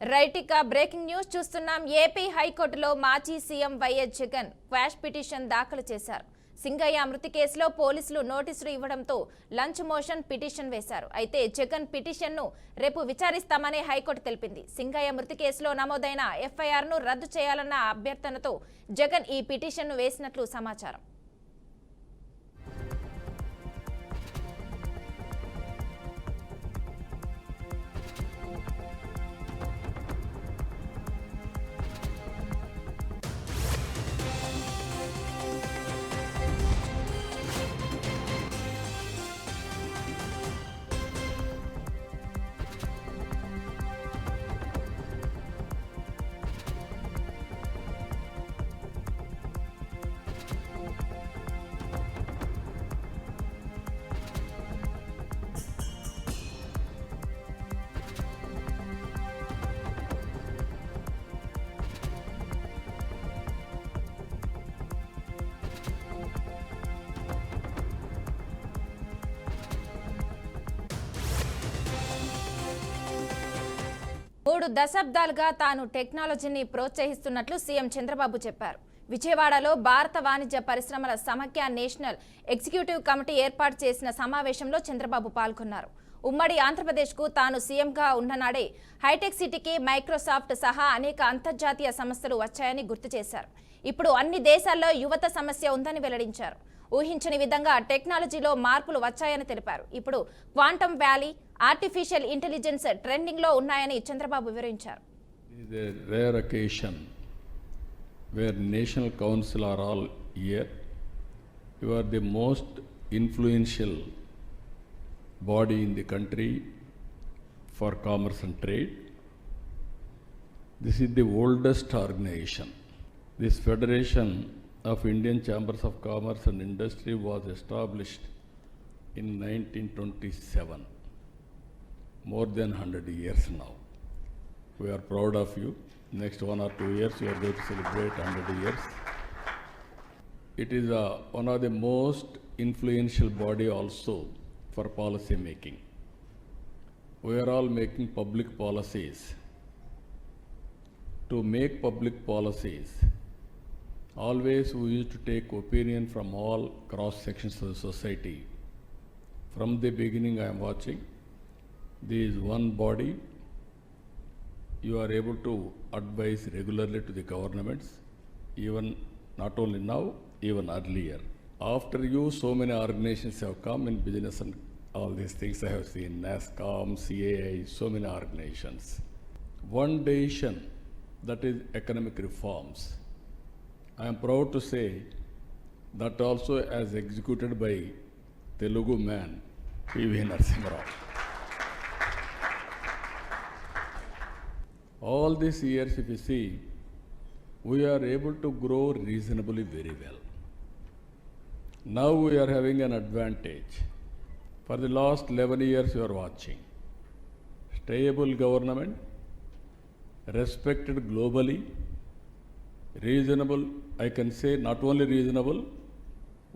Right ఇక breaking news చూస్తున్నాం. AP హైకోర్టులో మాజీ CM YS Jagan quash petition దాఖలు చేశారు. సింగయ్య మృతి కేసులో పోలీసులు నోటీసులు ఇవ్వడంతో లంచ్ మోషన్ పిటిషన్ వేశారు. అయితే జగన్ పిటిషన్ను రేపు విచారిస్తామని హైకోర్టు తెలిపింది. సింగయ్య మృతి కేసులో నమోదైన ఎఫ్ఐఆర్ను రద్దు చేయాలన్న అభ్యర్థనతో జగన్ ఈ పిటిషన్ను వేసినట్లు సమాచారం. మూడు దశాబ్దాలుగా తాను టెక్నాలజీని ప్రోత్సహిస్తున్నట్లు సీఎం చంద్రబాబు చెప్పారు. విజయవాడలో భారత వాణిజ్య పరిశ్రమల సమాఖ్య నేషనల్ ఎగ్జిక్యూటివ్ కమిటీ ఏర్పాటు చేసిన సమావేశంలో చంద్రబాబు పాల్గొన్నారు. ఉమ్మడి ఆంధ్రప్రదేశ్కు తాను సీఎంగా ఉన్ననాడే హైటెక్ సిటీకి మైక్రోసాఫ్ట్ సహా అనేక అంతర్జాతీయ సంస్థలు వచ్చాయని గుర్తు చేశారు. ఇప్పుడు అన్ని దేశాల్లో యువత సమస్య ఉందని వెల్లడించారు. ఊహించని విధంగా టెక్నాలజీలో మార్పులు వచ్చాయని తెలిపారు. ఇప్పుడు quantum valley, artificial intelligence trending లో ఉన్నాయని చంద్రబాబు వివరించారు. It is a rare occasion where National Council are all here. You are the most influential body in the country for commerce and trade. This is the oldest organization. This Federation of Indian Chambers of Commerce and Industry was established in 1927. More than 100 years now. We are proud of you. Next 1 or 2 years, you are going to celebrate 100 years. It is one of the most influential body also for policy making. We are all making public policies. To make public policies, always we used to take opinion from all cross sections of the society. From the beginning I am watching, there is one body, you are able to advise regularly to the governments, even not only now, even earlier. After you, so many organizations have come in business and all these things I have seen, NASCOM, CAI, so many organizations. One decision, that is economic reforms. I am proud to say that also as executed by Telugu man, P.V. Narasimha Rao. All these years, if you see, we are able to grow reasonably very well. Now we are having an advantage. For the last 11 years, you are watching. Stable government, respected globally, reasonable, I can say not only reasonable,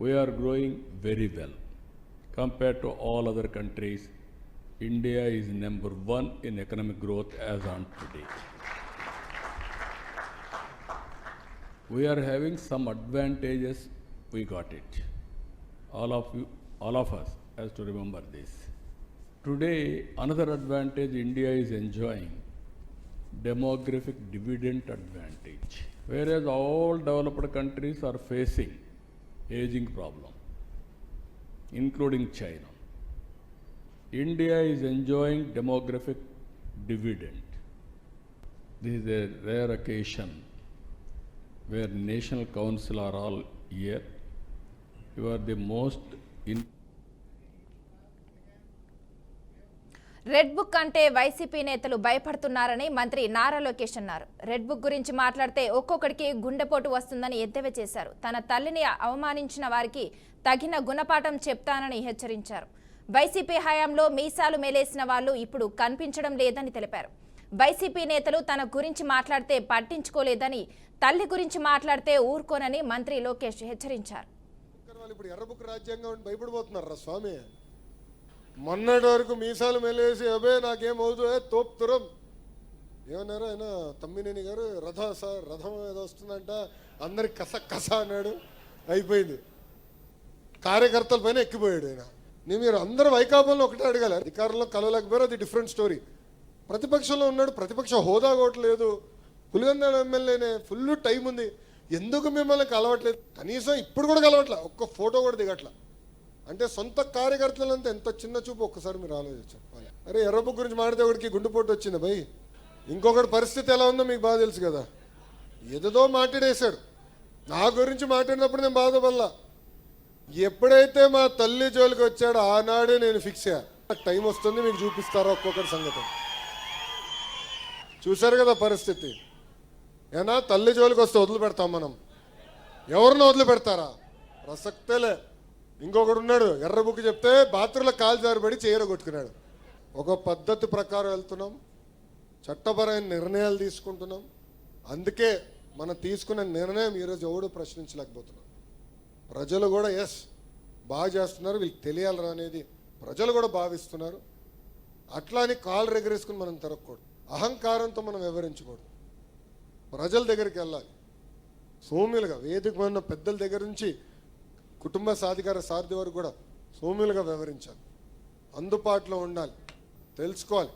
we are growing very well. Compared to all other countries, India is number 1 in economic growth as on today. We are having some advantages, we got it. All of you, all of us has to remember this. Today, another advantage India is enjoying, demographic dividend advantage. Whereas all developed countries are facing aging problem, including China. India is enjoying demographic dividend. This is a rare occasion where National Council are all here. You are the most red book అంటే YCP నేతలు భయపడుతున్నారని మంత్రి నారా లోకేష్ అన్నారు. Red book గురించి మాట్లాడితే ఒక్కొక్కడికి గుండెపోటు వస్తుందని ఎద్దేవా చేశారు. తన తల్లిని అవమానించిన వారికి తగిన గుణపాఠం చెప్తానని హెచ్చరించారు. వైసీపీ హయాంలో మీసాలు మేలేసిన వాళ్ళు ఇప్పుడు కనిపించడం లేదని తెలిపారు. వైసీపీ నేతలు తన గురించి మాట్లాడితే పట్టించుకోలేదని, తల్లి గురించి మాట్లాడితే ఊరుకోనని మంత్రి లోకేష్ హెచ్చరించారు. ఇప్పుడు ఎర్రబుక్ రాజ్యాంగం భయపడిపోతున్నారా స్వామి? మొన్నటి వరకు మీసాలు మెలేసి అబే నాకేమవుతుందో తోపుతురం ఏమన్నారు ఆయన తమ్మినేని గారు రథం ఏదో వస్తుందంట, అందరికి కస అన్నాడు, అయిపోయింది. కార్యకర్తల పైన ఎక్కిపోయాడు ఆయన. మీరు అందరూ వైకాపాలను ఒకటే అడగాలి, అధికారంలో కలవలేకపోయారు, అది డిఫరెంట్ స్టోరీ. ప్రతిపక్షంలో ఉన్నాడు, ప్రతిపక్ష హోదా కూడా లేదు, పులివెందుల ఎమ్మెల్యేనే, ఫుల్ టైం ఉంది, ఎందుకు మిమ్మల్ని కలవట్లేదు? కనీసం ఇప్పుడు కూడా కలవట్లే, ఒక్క ఫోటో కూడా దిగట్ల. అంటే సొంత కార్యకర్తలంతా ఎంత చిన్న చూపు ఒక్కసారి మీరు ఆలోచించారు. అరే ఎర్రబుక్ గురించి మాడితే ఒకటికి గుండెపోటు వచ్చింది భయ్. ఇంకొకటి పరిస్థితి ఎలా ఉందో మీకు బాగా తెలుసు కదా, ఏదో మాట్లాడేశాడు. నా గురించి మాట్లాడినప్పుడు నేను బాధపడలా. ఎప్పుడైతే మా తల్లి జోలికి వచ్చాడో ఆనాడే నేను ఫిక్స్ అయ్యా, టైం వస్తుంది మీకు చూపిస్తారా ఒక్కొక్కటి సంగతి. చూశారు కదా పరిస్థితి. ఏనా తల్లి జోలికి వస్తే వదిలిపెడతాం మనం? ఎవరిని వదిలిపెడతారా? ప్రసక్తేలే. ఇంకొకడు ఉన్నాడు, ఎర్ర బుక్ చెప్తే బాత్రూంలో కాలు జారిపడి కొట్టుకున్నాడు. ఒక పద్ధతి ప్రకారం వెళ్తున్నాం, చట్టపరమైన నిర్ణయాలు తీసుకుంటున్నాం. అందుకే మనం తీసుకున్న నిర్ణయం ఈరోజు ఎవడు ప్రశ్నించలేకపోతున్నాం. ప్రజలు కూడా ఎస్ బాగా చేస్తున్నారు, వీళ్ళకి తెలియాలరా అనేది ప్రజలు కూడా భావిస్తున్నారు. అట్లా అని కాలు రెగరేసుకుని మనం తిరగకూడదు, అహంకారంతో మనం వివరించకూడదు. ప్రజల దగ్గరికి వెళ్ళాలి సౌమ్యులుగా, వేదిక ఉన్న పెద్దల దగ్గర నుంచి కుటుంబ సాధికార సారథి వరకు కూడా సౌమ్యులుగా వివరించాలి, అందుబాటులో ఉండాలి, తెలుసుకోవాలి.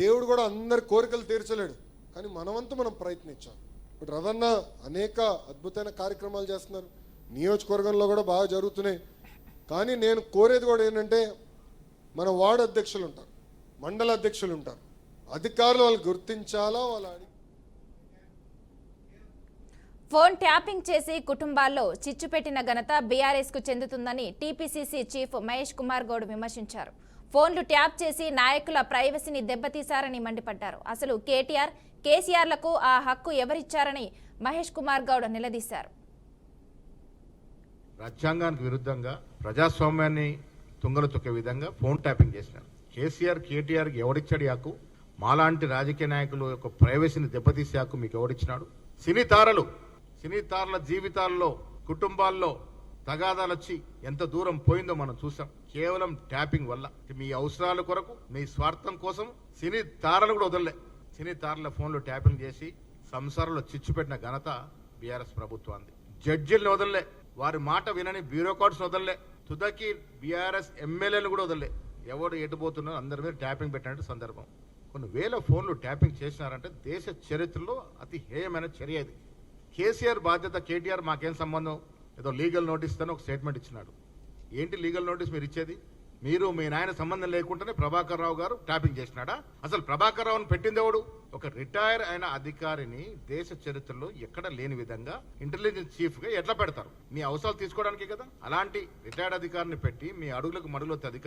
దేవుడు కూడా అందరి కోరికలు తీర్చలేడు, కానీ మనవంతు మనం ప్రయత్నించాలి. ఇప్పుడు రవణ అనేక అద్భుతమైన కార్యక్రమాలు చేస్తున్నారు, నియోజకవర్గంలో కూడా బాగా జరుగుతున్నాయి. కానీ నేను కోరేది కూడా ఏంటంటే, మన వార్డు అధ్యక్షులు ఉంటారు, మండల అధ్యక్షులు ఉంటారు, అధికారులు వాళ్ళు గుర్తించాలా, వాళ్ళ ఫోన్ ట్యాపింగ్ చేసి కుటుంబాల్లో చిచ్చు పెట్టిన ఘనత బీఆర్ఎస్ కు చెందుతుందని టీపీసీసీ చీఫ్ మహేష్ కుమార్ గౌడ్ విమర్శించారు. ఫోన్లు ట్యాప్ చేసి నాయకుల ప్రైవసీని దెబ్బతీశారని మండిపడ్డారు. అసలు కేసీఆర్లకు ఆ హక్కు ఎవరిచ్చారని మహేష్ కుమార్ గౌడ్ నిలదీశారు. రాజ్యాంగానికి విరుద్ధంగా ప్రజాస్వామ్యాన్ని తుంగలు తొక్కే విధంగా ఫోన్ ట్యాపింగ్ చేసినారు. కేటీఆర్కి ఎవడిచ్చాడు హక్కు? మాలాంటి రాజకీయ నాయకులు యొక్క ప్రైవసీని దెబ్బతీసే హక్కు మీకు ఎవడిచ్చినాడు? సినీ తారల జీవితాల్లో, కుటుంబాల్లో తగాదాలు వచ్చి ఎంత దూరం పోయిందో మనం చూసాం, కేవలం ట్యాపింగ్ వల్ల. మీ అవసరాల కొరకు, మీ స్వార్థం కోసం సినీ తారలు కూడా వదలలే. సినీ తారల ఫోన్లు ట్యాపింగ్ చేసి సంసారంలో చిచ్చు పెట్టిన ఘనత బీఆర్ఎస్ ప్రభుత్వాన్ని. జడ్జిల్ని వదలలే, వారి మాట వినని బ్యూరోక్రాట్స్ వదలలే, తుదకి బీఆర్ఎస్ ఎమ్మెల్యేలు కూడా వదలలే. ఎవరు ఎటుపోతున్నారో అందరి మీద ట్యాపింగ్ పెట్టినట్టు సందర్భం. కొన్ని వేల ఫోన్లు ట్యాపింగ్ చేసినారంటే దేశ చరిత్రలో అతి హేయమైన చర్య ఇది. కేసీఆర్ బాధ్యత, కేటీఆర్ మాకేం సంబంధం, ఏదో లీగల్ నోటీస్ అని ఒక స్టేట్మెంట్ ఇచ్చినాడు. ఏంటి లీగల్ నోటీస్ మీరు ఇచ్చేది? మీరు మీ నాయన సంబంధం లేకుండానే ప్రభాకర్ రావు గారు ట్యాపింగ్ చేసినాడా? అసలు ప్రభాకర్ రావును పెట్టింది ఎవడు? ఒక రిటైర్ అయిన అధికారిని దేశ చరిత్రలో ఎక్కడ లేని విధంగా ఇంటెలిజెన్స్ చీఫ్ గా ఎట్లా పెడతారు? మీ అవసరాలు తీసుకోవడానికి కదా. అలాంటి రిటైర్డ్ అధికారిని పెట్టి మీ అడుగులకు మడుగులో అధికారిని